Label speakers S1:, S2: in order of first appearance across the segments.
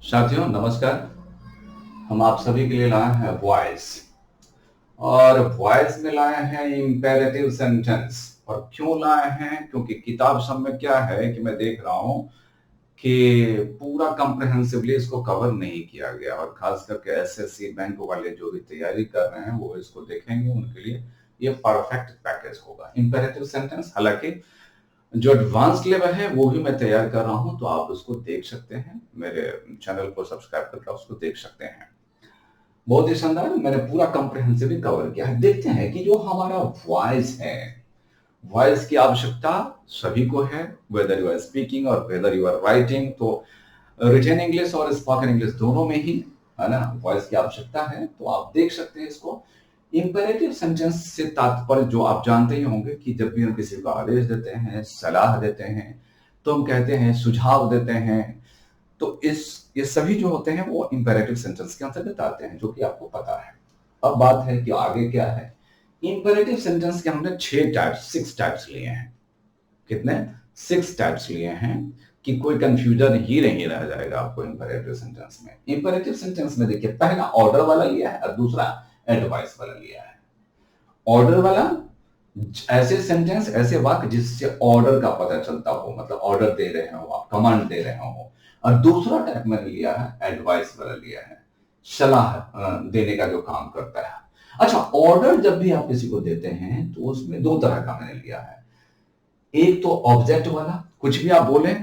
S1: साथियों नमस्कार। हम आप सभी के लिए लाए हैं वॉइस, और वॉइस में लाए हैं इंपेरेटिव सेंटेंस। और क्यों लाए हैं? क्योंकि किताब सब में क्या है कि मैं देख रहा हूं कि पूरा कंप्रिहेंसिवली इसको कवर नहीं किया गया, और खास करके एसएससी बैंक वाले जो भी तैयारी कर रहे हैं वो इसको देखेंगे, उनके लिए ये परफेक्ट पैकेज होगा। इंपेरेटिव सेंटेंस, हालांकि जो एडवांस लेवल है वो भी मैं तैयार कर रहा हूं, तो आप उसको देख सकते हैं, मेरे चैनल को सब्सक्राइब करके उसको देख सकते हैं। बहुत ही शानदार, मैंने पूरा कॉम्प्रिहेंसिवली कवर किया है। देखते हैं कि जो हमारा वॉइस है, वॉइस की आवश्यकता सभी को है, वेदर यू आर स्पीकिंग और वेदर यू आर राइटिंग। तो रिटन इंग्लिश और स्पोकन इंग्लिश दोनों में ही है ना वॉइस की आवश्यकता है। तो आप देख सकते हैं इसको। इंपेरेटिव सेंटेंस से तात्पर्य जो आप जानते ही होंगे कि जब भी हम किसी को आदेश देते हैं, सलाह देते हैं, तो हम कहते हैं, सुझाव देते हैं। तो ये सभी जो होते हैं वो इंपेरेटिव सेंटेंस के अंतर्गत आते हैं, जो कि आपको पता है। अब बात है कि आगे क्या है। इंपेरेटिव सेंटेंस के हमने 6 टाइप्स लिए हैं। कितने? 6 टाइप्स लिए हैं, कि कोई कंफ्यूजन ही नहीं रह जाएगा आपको इंपेरेटिव सेंटेंस में। इंपेरेटिव सेंटेंस में देखिए, पहला ऑर्डर वाला लिया है और दूसरा एडवाइस वाला लिया है। ऑर्डर वाला ऐसे सेंटेंस, ऐसे वाक्य जिससे ऑर्डर का पता चलता हो, मतलब ऑर्डर दे रहे हो आप, कमांड दे रहे हो। और दूसरा टाइप मैंने लिया है, एडवाइस वाला लिया है, सलाह देने का जो काम करता है। अच्छा, ऑर्डर जब भी आप किसी को देते हैं तो उसमें दो तरह का मैंने लिया है। एक तो ऑब्जेक्ट वाला, कुछ भी आप बोले,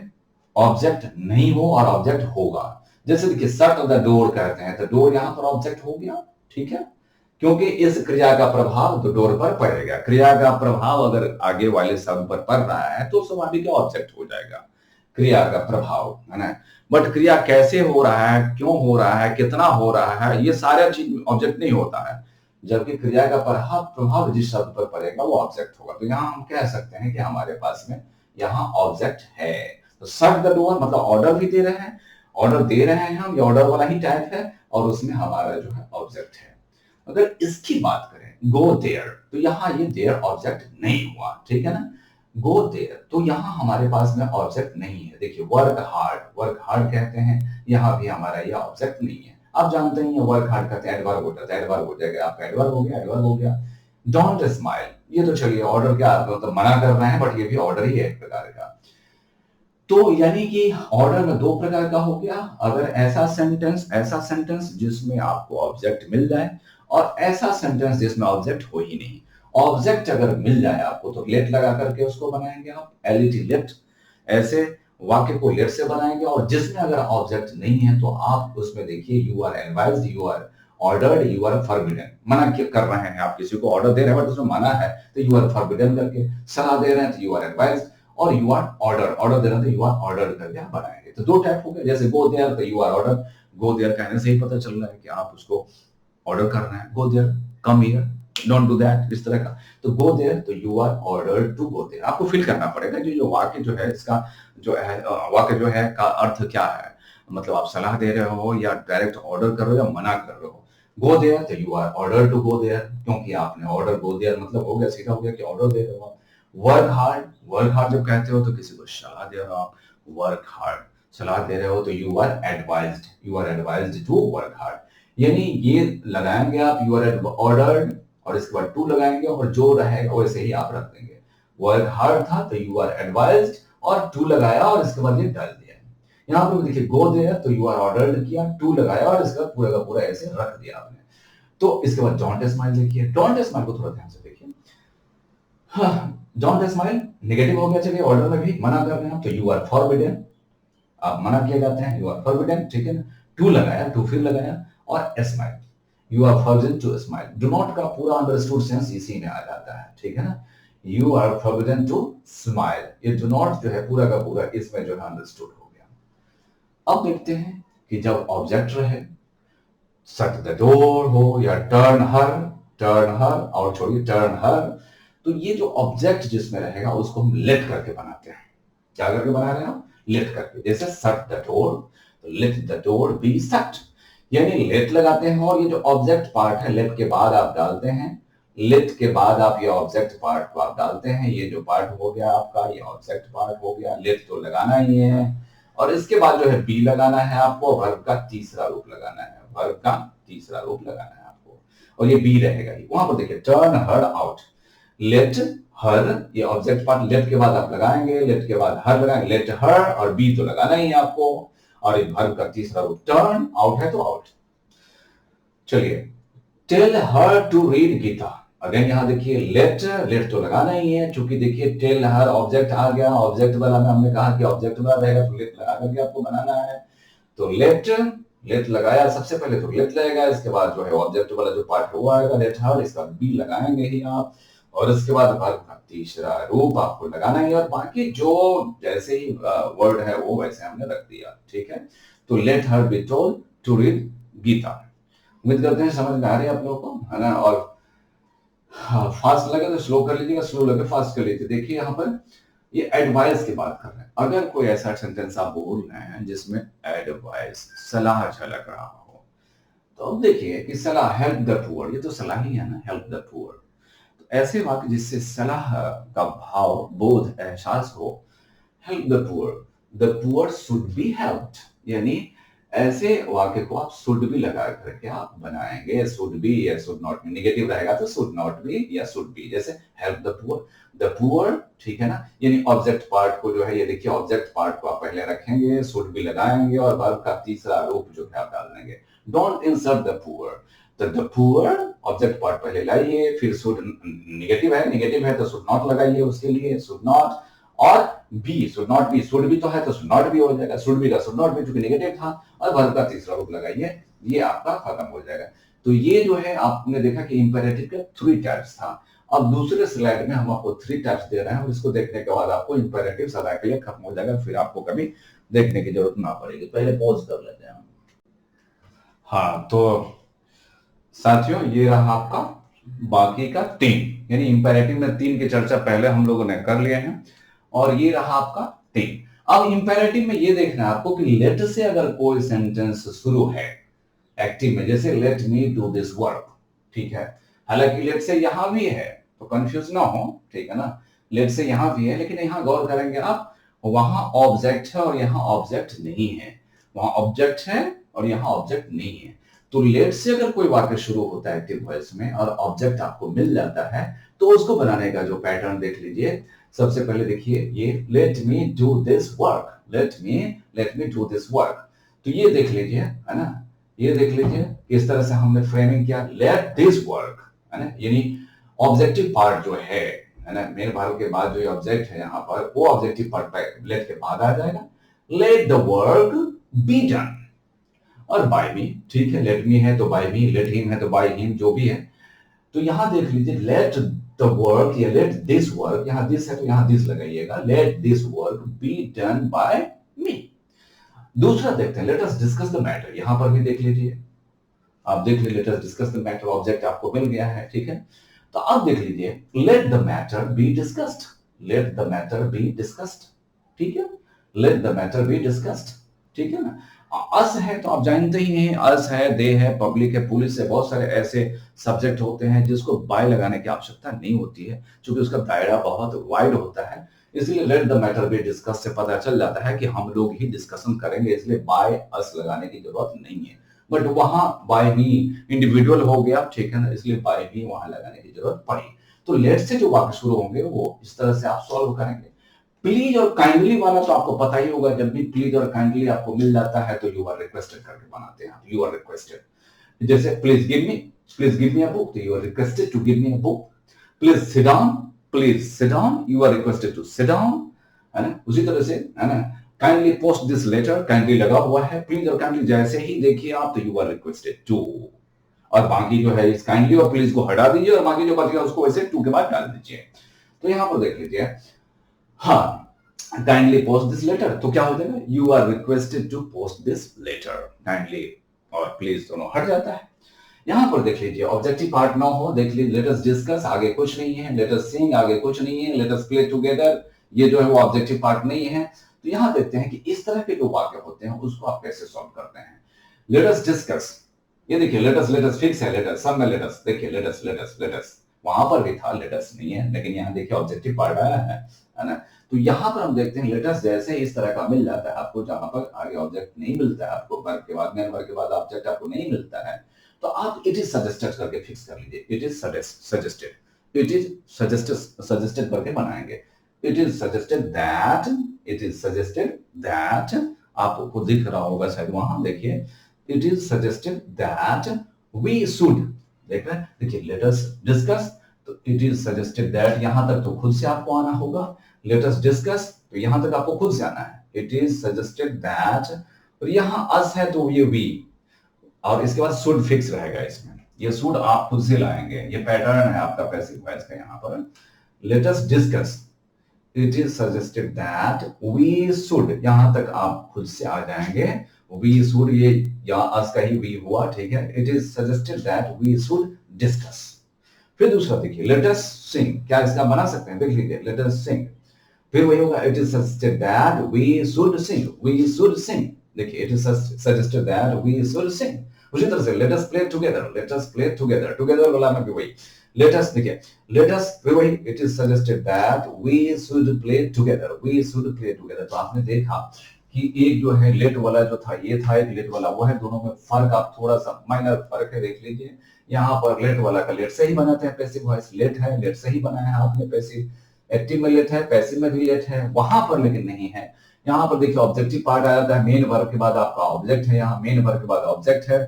S1: ऑब्जेक्ट नहीं हो और ऑब्जेक्ट होगा। जैसे देखिए, शट द डोर कहते हैं तो डोर यहां पर ऑब्जेक्ट हो गया, ठीक है, क्योंकि इस क्रिया का प्रभाव तो डोर पर पड़ेगा। क्रिया का प्रभाव अगर आगे वाले शब्द पर पड़ रहा है तो स्वाभाविक ऑब्जेक्ट हो जाएगा, क्रिया का प्रभाव, है ना। बट क्रिया कैसे हो रहा है, क्यों हो रहा है, कितना हो रहा है, ये सारा चीज ऑब्जेक्ट नहीं होता है। जबकि क्रिया का प्रभाव जिस शब्द पर पड़ेगा वो ऑब्जेक्ट होगा। तो यहाँ हम कह सकते हैं कि हमारे पास में यहाँ ऑब्जेक्ट है। तो शट द डोर मतलब ऑर्डर भी दे रहे हैं, ऑर्डर दे रहे हैं हम, ये ऑर्डर वाला ही टाइप है, और उसमें हमारा जो है ऑब्जेक्ट है। अगर इसकी बात करें, गो देयर, तो यहाँ ये देयर ऑब्जेक्ट नहीं हुआ, ठीक है ना। गो देयर, तो यहाँ हमारे पास में ऑब्जेक्ट नहीं है। देखिए, वर्क हार्ड कहते हैं, यहाँ भी हमारा ये ऑब्जेक्ट नहीं है। आप जानते हैं वर्क हार्ड कहते हैं, एडवर्ब होता है, एडवर्ब हो जाएगा, आपका एडवर्ब हो गया, एडवर्ब हो गया। डोंट स्माइल, ये तो चलिए ऑर्डर क्या, मतलब मना कर रहे हैं, बट ये भी ऑर्डर ही है एक प्रकार का। तो यानी कि ऑर्डर में दो प्रकार का हो गया। अगर ऐसा सेंटेंस जिसमें आपको ऑब्जेक्ट मिल जाए, और ऐसा सेंटेंस जिसमें ऑब्जेक्ट हो ही नहीं। ऑब्जेक्ट अगर मिल जाए आपको तो लेट लगा करके उसको बनाएंगे आप, एलईटी लेट। ऐसे वाक्य को लेट से बनाएंगे। और जिसमें अगर ऑब्जेक्ट नहीं है तो आप उसमें देखिए, you are advised, you are ordered, you are forbidden. मना कर रहे हैं, आप किसी को ऑर्डर दे रहे हैं बट उसमें मना है तो यू आर फॉरबिडन करके, सलाह दे रहे हैं तो यू आर एडवाइज्ड, और यू आर ऑर्डर दे रहे हैं तो यू आर ऑर्डर्ड करके आप बनाएंगे। तो दो टाइप हो गए। जैसे गो देयर तो you are order, go there कहने से ही पता चल रहा है कि आप उसको ऑर्डर कर रहे हैं। Go there, come here, don't do that, इस तरह का। तो गो देयर तो you are ordered to go there. आपको फील करना पड़ेगा जो वाक्य जो है, इसका जो है वाक्य जो है का अर्थ क्या है। मतलब आप सलाह दे रहे हो या डायरेक्ट ऑर्डर कर रहे हो या मना कर रहे हो। गो देयर तो you are order to go there, क्योंकि आपने ऑर्डर, गो देयर मतलब हो गया, सीधा हो गया कि ऑर्डर दे रहे हो। वर्क हार्ड जब कहते हो तो किसी को सलाह दे रहे हो आप, वर्क हार्ड सलाह दे रहे हो तो you are advised to work hard. यानी ये लगाएंगे आप, यू आर ऑर्डर्ड, और इसके बाद टू लगाएंगे, और जो रहेगा वैसे ही आप रख देंगे। वर्क हार्ड था तो यू आर एडवाइज्ड, और टू लगाया और इसके बाद ये डाल दिया। यहाँ पर देखिए, गो देयर तो यू आर ऑर्डर्ड किया, टू लगाया और इसके बाद पूरा का पूरा ऐसे रख दिया आपने। तो इसके बाद डोंट स्माइल देखिए, डोंट स्माइल को थोड़ा ध्यान से देखिए। डोंट स्माइल नेगेटिव हो गया, चलिए ऑर्डर में भी मना कर रहे हैं तो यू आर फॉरबिडन, आप मना किए जाते हैं, यू आर फॉरबिडन, ठीक है ना। टू लगाया, टू फिर लगाया, और smile, you are forbidden to smile. Do not का पूरा अंडरस्टूड सेंस इसी में आ जाता है, ठीक है ना। You are forbidden to smile, ये डू नॉट जो है पूरा का पूरा इसमें जो है अंडरस्टूड हो गया। अब देखते हैं कि जब ऑब्जेक्ट रहे, शट द डोर हो या टर्न हर, और छोड़िए टर्न हर, तो ये जो ऑब्जेक्ट जिसमें रहेगा उसको हम लेट करके बनाते हैं। क्या करके बना रहे हैं हम? लेट करके। जैसे शट द डोर तो let the door be shut, यानी लेट लगाते हैं, और ये जो ऑब्जेक्ट पार्ट है लेट के बाद आप डालते हैं। लेट के बाद आप ये ऑब्जेक्ट पार्ट को आप डालते हैं। ये जो पार्ट हो गया आपका, ये ऑब्जेक्ट पार्ट हो गया। लेट तो लगाना ही है, और इसके बाद जो है बी लगाना है आपको, वर्ब का तीसरा रूप लगाना है, वर्ब का तीसरा रूप लगाना है आपको, और ये बी रहेगा ही। वहां पर देखिए turn her out, let her, ये ऑब्जेक्ट पार्ट लेट के बाद आप लगाएंगे, लेट के बाद हर लगाएंगे, लेट हर, और बी तो लगाना ही है आपको, और ये वर्ब का तीसरा रूप टर्न, आउट है तो आउट। चलिए tell her to read Gita, again यहां देखिए लेट, लेट तो लगाना ही है, चूंकि देखिए टेल हर ऑब्जेक्ट आ गया, ऑब्जेक्ट वाला में हमने कहा कि ऑब्जेक्ट वाला रहेगा तो लेट लगा करके आपको बनाना है। तो लेट, लेट लगाया सबसे पहले तो लेट लगेगा, इसके बाद जो है ऑब्जेक्ट वाला जो पार्ट है वो आएगा लेट हर, इसका बी लगाएंगे ही आप, और इसके बाद वर्ब का तीसरा रूप आपको लगाना है, और बाकी जो जैसे ही वर्ड है वो वैसे हमने रख दिया, ठीक है। तो let her be told to read Gita. उम्मीद करते हैं समझ में आ रही है आप लोगों को, है ना। और हाँ, फास्ट लगे तो स्लो कर लीजिएगा, स्लो लगे फास्ट कर लीजिए। देखिए यहाँ पर ये एडवाइस की बात कर रहे हैं, अगर कोई ऐसा सेंटेंस आप बोल रहे हैं जिसमें एडवाइस, सलाह झलक रहा हो, तो अब देखिए कि सलाह, हेल्प द पुअर, ये तो सलाह ही है ना, हेल्प द पुअर। तो ऐसे वाक्य जिससे सलाह का भाव, बोध, एहसास हो, help the poor, the poor should be helped, यानी ऐसे वाक्य को आप शुड भी लगा करके आप बनाएंगे, शुड बी या शुड नॉट बी, नेगेटिव रहेगा तो शुड नॉट बी या शुड बी, जैसे हेल्प द पुअर, ठीक है ना। यानी ऑब्जेक्ट पार्ट को जो है, ये देखिए ऑब्जेक्ट पार्ट को आप पहले रखेंगे, शुड भी लगाएंगे, और वर्ब का तीसरा रूप जो है आप डाल देंगे, डोंट इंसल्ट द पुअर। तो द पुअर ऑब्जेक्ट पार्ट पहले लाइए, फिर शुड, नेगेटिव है तो शुड नॉट लगाइए उसके लिए, शुड नॉट, और be, should not be, should भी तो है तो शुड नॉट भी हो जाएगा, शुड बी का शुड नॉट बी चूंकि नेगेटिव था, और वर्ब का तीसरा रूप लगाइए, ये आपका खत्म हो जाएगा। तो ये जो है आपने देखा कि इंपेरेटिव के 3 टाइप्स था। अब दूसरे स्लाइड में हम आपको 3 टाइप्स दे रहे हैं, और इसको देखने के बाद आपको इंपेरेटिव सदा के लिए खत्म हो जाएगा, फिर आपको कभी देखने की जरूरत ना पड़ेगी। पहले पॉज कर लेते हैं। हाँ तो साथियों ये रहा आपका बाकी का 3, यानी इंपेरेटिव में 3 की चर्चा पहले हम लोगों ने कर लिए हैं, और ये रहा आपका 3। अब इंपेरेटिव में ये देखना है आपको कि लेट से अगर कोई सेंटेंस शुरू है एक्टिव में, जैसे let me do this work, ठीक है, हालांकि लेट से यहां भी है तो कंफ्यूज ना हो, ठीक है ना, लेट से यहां भी है, लेकिन यहां गौर करेंगे आप, वहां ऑब्जेक्ट है और यहां ऑब्जेक्ट नहीं है, वहां ऑब्जेक्ट है और यहां ऑब्जेक्ट नहीं है। तो लेट से अगर कोई वाक्य शुरू होता है एक्टिव वॉइस में और ऑब्जेक्ट आपको मिल जाता है, तो उसको बनाने का जो पैटर्न देख लीजिए। सबसे पहले देखिए ये let me do this work, let me do this work, तो ये देख लीजिए, है ना, ये देख लीजिए किस तरह से हमने फ्रेमिंग किया, लेट दिस वर्क, है ना, यानी ऑब्जेक्टिव पार्ट जो है ना, मेन वर्ब के बाद जो ऑब्जेक्ट है यहाँ पर, वो ऑब्जेक्टिव पार्ट लेट के बाद आ जाएगा, late the work be done, और बाय मी, ठीक है, लेट मी है तो बाय मी, लेट हिम है तो बाय हिम, जो भी है। तो यहां देख लीजिए लेट द वर्क या लेट दिस वर्क, यहां दिस है तो यहां दिस लगाइएगा, let this work be done by me. दूसरा देखते हैं, let us discuss the matter, यहां पर भी देख लीजिए, आप देख लीजिए let us discuss the matter, object आपको मिल गया है, ठीक है। तो अब देख लीजिए let the matter be discussed, let the matter be discussed, ठीक है, let the matter be discussed, ठीक है ना। अस है तो आप जानते ही हैं, अस है, दे है, पब्लिक है, पुलिस है, बहुत सारे ऐसे सब्जेक्ट होते हैं जिसको बाय लगाने की आवश्यकता नहीं होती है, क्योंकि उसका दायरा बहुत वाइड होता है, इसलिए let the matter be discuss से पता चल जाता है कि हम लोग ही डिस्कशन करेंगे, इसलिए बाय अस लगाने की जरूरत नहीं है। बट वहां बाय मी इंडिविजुअल हो गया, ठीक है ना, इसलिए बाय मी वहां लगाने की जरूरत पड़ी। तो लेट से जो वाक्य शुरू होंगे वो इस तरह से आप सॉल्व करेंगे। प्लीज और काइंडली वाला तो आपको पता ही होगा, जब भी प्लीज और काइंडली आपको मिल जाता है तो यू आर रिक्वेस्टेड करके बनाते हैं, यू आर रिक्वेस्टेड, जैसे please give me a book, तो you are requested to give me a book, please sit down, you are requested to sit down, है ना, उसी तरह से, है ना, kindly post this letter, kindly लगा हुआ है, प्लीज और काइंडली जैसे ही देखिए आप तो यू आर रिक्वेस्टेड टू, और बाकी जो है इस काइंडली और प्लीज को हटा दीजिए, और बाकी जो बच गया उसको वैसे टू के बाद डाल दीजिए। तो यहां पर देख लीजिए, हाँ, काइंडली पोस्ट दिस लेटर, तो क्या हो जाएगा, you are requested to post this letter, kindly और प्लीज दोनों हट जाता है। यहां पर देख लीजिए ऑब्जेक्टिव पार्ट ना हो, देख लीजिए लेट अस डिस्कस, आगे कुछ नहीं है, लेट अस सिंग, आगे कुछ नहीं है, लेट अस प्ले टुगेदर, ये जो है वो ऑब्जेक्टिव पार्ट नहीं है। तो यहां देखते हैं कि इस तरह के जो वाक्य होते हैं उसको आप कैसे सॉल्व करते हैं। लेट अस डिस्कस, ये देखिए लेट अस फिक्स है, लेट अस सब में लेट अस, देखिए लेट अस वहां पर भी था लेट अस नहीं है, लेकिन यहां देखिए ऑब्जेक्टिव पार्ट आया है ना। तो यहाँ पर हम देखते हैं लेटस जैसे इस तरह का मिल जाता है आपको, जहां पर आगे ऑब्जेक्ट नहीं मिलता है आपको, वर्ब के बाद मेन वर्ब के बाद ऑब्जेक्ट आपको नहीं मिलता है, तो आप इट इज सजेस्टेड करके फिक्स कर लीजिए। It is suggested, it is suggested करके बनाएंगे। It is suggested that, it is suggested that, आपको दिख रहा होगा शायद वहां, देखिए it is suggested that we should, देख रहे हैं, देखिए लेट अस डिस्कस, तो इट इज सजेस्टेड दैट यहां तक तो खुद से आपको आना होगा, लेट अस डिस्कस तो यहां तक आपको खुद से आना है, इट इज सजेस्टेड दैट, और यहां अस है तो ये वी, और इसके बाद शुड फिक्स रहेगा इसमें, ये शुड आप खुद से लाएंगे, ये पैटर्न है आपका पैसिव वॉइस का। यहां पर let us discuss, it is suggested that we should, यहां तक आप खुद से आ जाएंगे, वी शुड ये या अस का ही वी हुआ, ठीक है। It is suggested that we should discuss. फिर दूसरा देखिए लेट अस सिंग, क्या इसका बना सकते हैं, देख लीजिए लेट अस सिंग, फिर वही होगा it is suggested that we should sing, we should sing, देखिए it is suggested that we should sing. उसी तरह से let us play together, let us play together, together वाला में भी वही लेट अस, देखिए लेट अस फिर वही it is suggested that we should play together, we should play together. तो आपने देखा कि एक जो है लेट वाला जो था ये था, एक लेट वाला वो है, दोनों में फर्क आप थोड़ा सा माइनर फर्क है, देख लीजिए। यहाँ पर लेट वाला का लेट से ही बनाते हैं पैसिव वॉइस, लेट है लेट से ही बनाया है आपने पैसिव, एक्टिव में लेट है, पैसिव में भी लेट है, वहां पर लेकिन नहीं है। यहाँ पर देखिए ऑब्जेक्टिव पार्ट आ जाता है, मेन वर्ब के बाद आपका ऑब्जेक्ट है, यहाँ मेन वर्ब के बाद ऑब्जेक्ट है,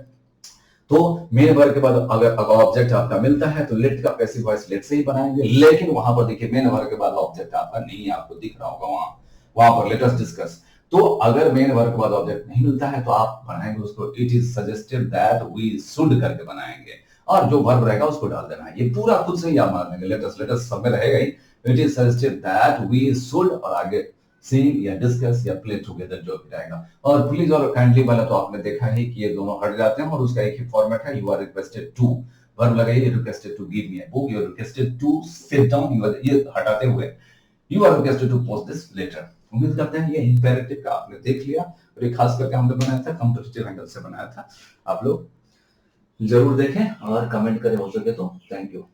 S1: तो मेन वर्ब के बाद अगर ऑब्जेक्ट आपका मिलता है तो लेट का पैसिव वॉइस लेट से ही बनाएंगे, लेकिन वहां पर देखिए मेन वर्ब के बाद ऑब्जेक्ट आपका नहीं है, आपको दिख रहा होगा वहां पर लेट अस डिस्कस। तो अगर मेन वर्ब के बाद ऑब्जेक्ट नहीं मिलता है तो आप बनाएंगे उसको it is suggested that we should करके बनाएंगे, और जो वर्ब रहेगा उसको डाल देना है। ये पूरा खुद से ही आप मान लेंगे, लेट अस सब में रहेगा ही, it is suggested that we should, और आगे सिंग या डिस्कस या प्ले टुगेदर जो भी रहेगा। और प्लीज और काइंडली वाला तो आपने देखा ही कि ये दोनों हट जाते हैं और उसका एक ही फॉर्मेट है, you are requested to, verb लगाइए requested to give me a book, you are requested to sit down, ये हटाते हुए you are requested to post this letter. उम्मीद करते हैं ये इंपेरेटिव का आपने देख लिया, और ये खास करके हमने बनाया था कॉम्पिटिटिव एंगल से बनाया था, आप लोग जरूर देखें और कमेंट करें हो सके तो। Thank you.